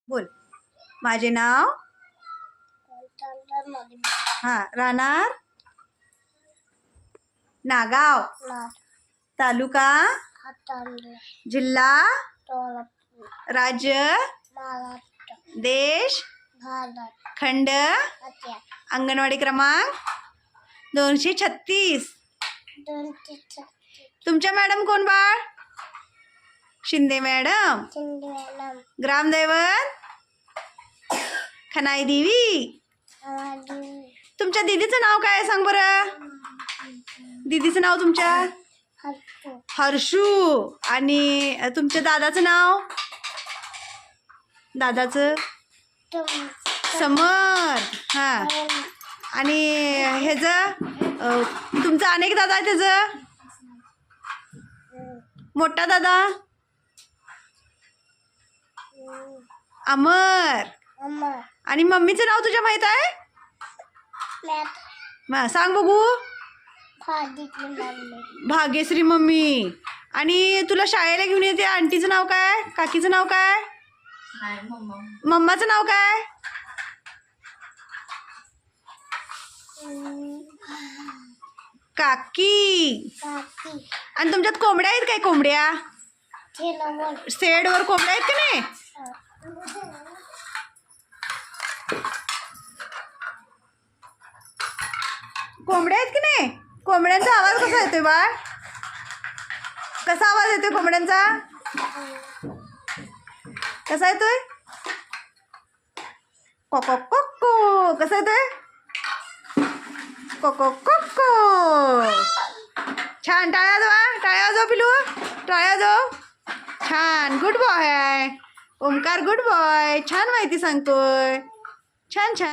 बोल. माझे नाव. हा. राहणार नागाव. तालुका. जिल्हा. राज्य. देश. खंड. अंगणवाडी क्रमांक 236. तुमच्या मॅडम कोण बाळ? शिंदे मॅडम. ग्रामदैवत खनाई देवी. तुमच्या दीदीचं नाव काय आहे सांग बरं. दीदीचं नाव तुमच्या? हर्षू. आणि तुमच्या दादाचं नाव? दादाचं समर. हा. आणि ह्याचं तुमचा अनेक दादा आहे त्याचं? मोठा दादा अमर. आणि मम्मीचं नाव तुझ्या माहित आहे? सांग बघू. भाग्यश्री मम्मी. आणि तुला शाळेला घेऊन येते आंटीचं नाव काय? काकीचं नाव काय? मम्माचं नाव काय? काकी. आणि तुमच्यात कोंबड्या आहेत काय? कोंबड्या शेडवर कोंबड्या आहेत का नाही? कोंबड्या आहेत की नाही? कोंबड्यांचा आवाज कसा येतोय बाळ? कसा आवाज येतोय कोंबड्यांचा? कसा येतोय? कोको कोको. कसा येतोय? कोको कोको. छान. टाळ्या वाजवा. टाळ्या वाजव पिलू. टाळ्या वाजव. छान. गुड बॉय आहे ओमकार. Good boy. छान माहिती सांगतोय. छान छान.